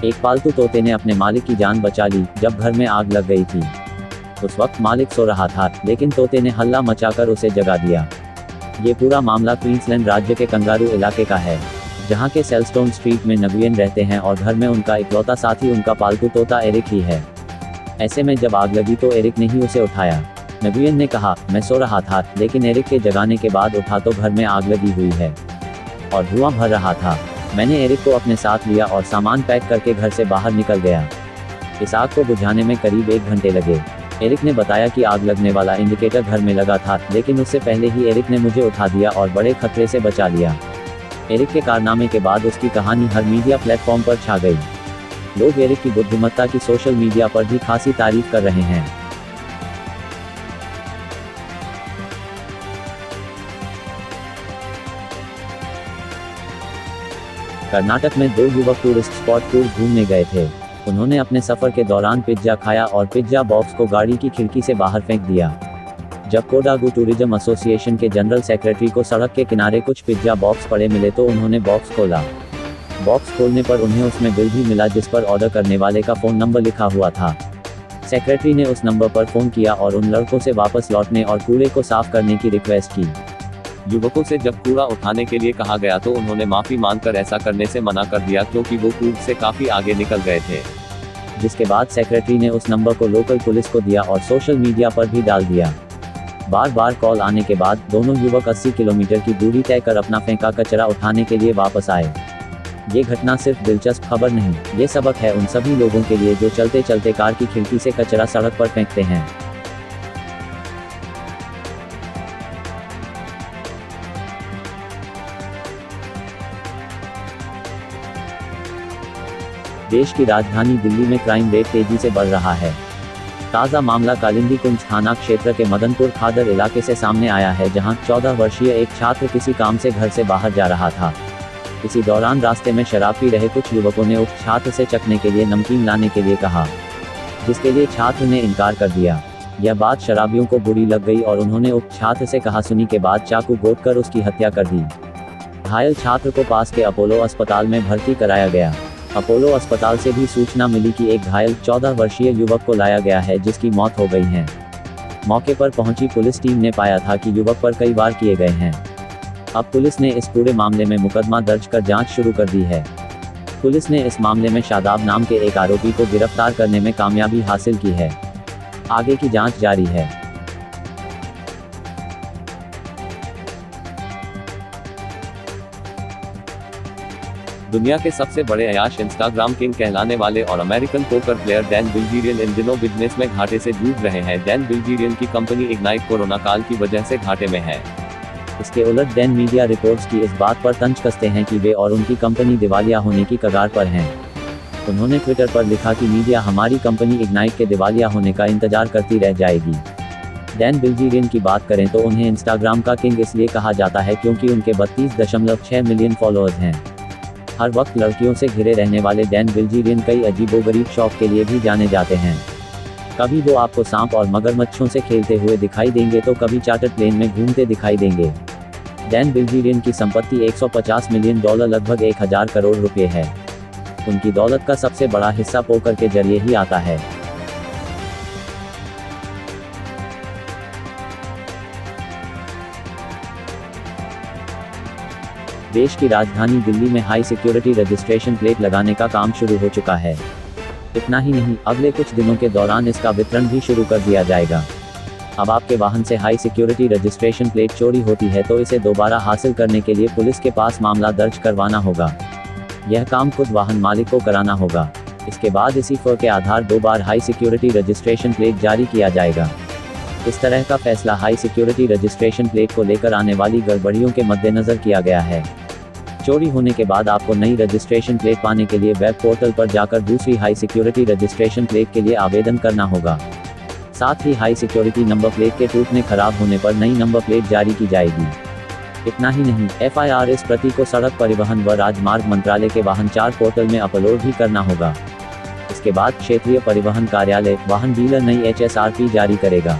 एक पालतू तोते ने अपने मालिक की जान बचा ली जब घर में आग लग गई थी। उस वक्त मालिक सो रहा था, लेकिन तोते ने हल्ला मचाकर उसे जगा दिया। ये पूरा मामला क्वींसलैंड राज्य के कंगारू इलाके का है, जहां के सेल्स्टोन स्ट्रीट में नगुयेन रहते हैं और घर में उनका इकलौता साथी उनका पालतू तोता एरिक ही है। ऐसे में जब आग लगी तो एरिक ने ही उसे उठाया। नगुयेन ने कहा, मैं सो रहा था, लेकिन एरिक के जगाने के बाद उठा तो घर में आग लगी हुई है और धुआं भर रहा था। मैंने एरिक को अपने साथ लिया और सामान पैक करके घर से बाहर निकल गया। इस आग को बुझाने में करीब 1 घंटे लगे। एरिक ने बताया कि आग लगने वाला इंडिकेटर घर में लगा था, लेकिन उससे पहले ही एरिक ने मुझे उठा दिया और बड़े खतरे से बचा लिया। एरिक के कारनामे के बाद उसकी कहानी हर मीडिया प्लेटफॉर्म पर छा गई। लोग एरिक की बुद्धिमत्ता की सोशल मीडिया पर भी खासी तारीफ कर रहे हैं। कर्नाटक में 2 युवक टूरिस्ट स्पॉट टूर घूमने गए थे। उन्होंने अपने सफर के दौरान पिज्जा खाया और पिज्जा बॉक्स को गाड़ी की खिड़की से बाहर फेंक दिया। जब कोडागु टूरिज्म एसोसिएशन के जनरल सेक्रेटरी को सड़क के किनारे कुछ पिज्जा बॉक्स पड़े मिले तो उन्होंने बॉक्स खोला। बॉक्स खोलने पर उन्हें उसमें बिल भी मिला, जिस पर ऑर्डर करने वाले का फ़ोन नंबर लिखा हुआ था। सेक्रेटरी ने उस नंबर पर फ़ोन किया और उन लड़कों से वापस लौटने और कूड़े को साफ करने की रिक्वेस्ट की। युवकों से जब कूड़ा उठाने के लिए कहा गया तो उन्होंने माफी मांगकर ऐसा करने से मना कर दिया, क्योंकि वो कूद से काफी आगे निकल गए थे। जिसके बाद सेक्रेटरी ने उस नंबर को लोकल पुलिस को दिया और सोशल मीडिया पर भी डाल दिया। बार बार कॉल आने के बाद दोनों युवक 80 किलोमीटर की दूरी तय कर अपना फेंका कचरा उठाने के लिए वापस आए। ये घटना सिर्फ दिलचस्प खबर नहीं, ये सबक है उन सभी लोगों के लिए जो चलते चलते कार की खिड़की से कचरा सड़क पर फेंकते हैं। देश की राजधानी दिल्ली में क्राइम रेट तेजी से बढ़ रहा है। ताज़ा मामला कालिंदी कुंज थाना क्षेत्र के मदनपुर खादर इलाके से सामने आया है, जहां 14 वर्षीय एक छात्र किसी काम से घर से बाहर जा रहा था। इसी दौरान रास्ते में शराब पी रहे कुछ युवकों ने उक्त छात्र से चखने के लिए नमकीन लाने के लिए कहा, जिसके लिए छात्र ने इनकार कर दिया। यह बात शराबियों को बुरी लग गई और उन्होंने उक्त छात्र से कहासुनी के बाद चाकू गोदकर उसकी हत्या कर दी। घायल छात्र को पास के अपोलो अस्पताल में भर्ती कराया गया। अपोलो अस्पताल से भी सूचना मिली कि एक घायल 14 वर्षीय युवक को लाया गया है, जिसकी मौत हो गई है। मौके पर पहुंची पुलिस टीम ने पाया था कि युवक पर कई वार किए गए हैं। अब पुलिस ने इस पूरे मामले में मुकदमा दर्ज कर जांच शुरू कर दी है। पुलिस ने इस मामले में शादाब नाम के एक आरोपी को गिरफ्तार करने में कामयाबी हासिल की है। आगे की जांच जारी है। दुनिया के सबसे बड़े अयाश इंस्टाग्राम किंग कहलाने वाले और American poker player Dan Bilzerian इन दिनों बिजनेस में घाटे से जूझ रहे हैं। डैन बिल्जेरियन की कंपनी इग्नाइट कोरोना काल की वजह से घाटे में है। इसके उलट डैन मीडिया रिपोर्ट्स की इस बात पर तंज कसते हैं कि वे और उनकी कंपनी दिवालिया होने की कगार पर हैं। उन्होंने ट्विटर पर लिखा कि मीडिया हमारी कंपनी इग्नाइट के दिवालिया होने का इंतजार करती रह जाएगी। डैन बिल्जेरियन की बात करें तो उन्हें इंस्टाग्राम का किंग इसलिए कहा जाता है क्योंकि उनके 32.6 मिलियन फॉलोअर्स हैं। हर वक्त लड़कियों से घिरे रहने वाले डैन बिल्जेरियन कई अजीबोगरीब शौक के लिए भी जाने जाते हैं। कभी वो आपको सांप और मगरमच्छों से खेलते हुए दिखाई देंगे तो कभी चार्टर प्लेन में घूमते दिखाई देंगे। डैन बिल्जेरियन की संपत्ति $150 मिलियन लगभग 1000 करोड़ रुपए है। उनकी दौलत का सबसे बड़ा हिस्सा पोकर के जरिए ही आता है। देश की राजधानी दिल्ली में हाई सिक्योरिटी रजिस्ट्रेशन प्लेट लगाने का काम शुरू हो चुका है। इतना ही नहीं, अगले कुछ दिनों के दौरान इसका वितरण भी शुरू कर दिया जाएगा। अब आपके वाहन से हाई सिक्योरिटी रजिस्ट्रेशन प्लेट चोरी होती है तो इसे दोबारा हासिल करने के लिए पुलिस के पास मामला दर्ज करवाना होगा। यह काम खुद वाहन मालिक को कराना होगा। इसके बाद इसी फॉर्म के आधार 2 बार हाई सिक्योरिटी रजिस्ट्रेशन प्लेट जारी किया जाएगा। इस तरह का फैसला हाई सिक्योरिटी रजिस्ट्रेशन प्लेट को लेकर आने वाली गड़बड़ियों के मद्देनजर किया गया है। चोरी होने के बाद आपको नई रजिस्ट्रेशन प्लेट पाने के लिए वेब पोर्टल पर जाकर दूसरी हाई सिक्योरिटी रजिस्ट्रेशन प्लेट के लिए आवेदन करना होगा। साथ ही हाई सिक्योरिटी नंबर प्लेट के टूटने खराब होने पर नई नंबर प्लेट जारी की जाएगी। इतना ही नहीं, FIR इस प्रति को सड़क परिवहन व राजमार्ग मंत्रालय के वाहन 4 पोर्टल में अपलोड भी करना होगा। इसके बाद क्षेत्रीय परिवहन कार्यालय वाहन डीलर नई HSRP जारी करेगा।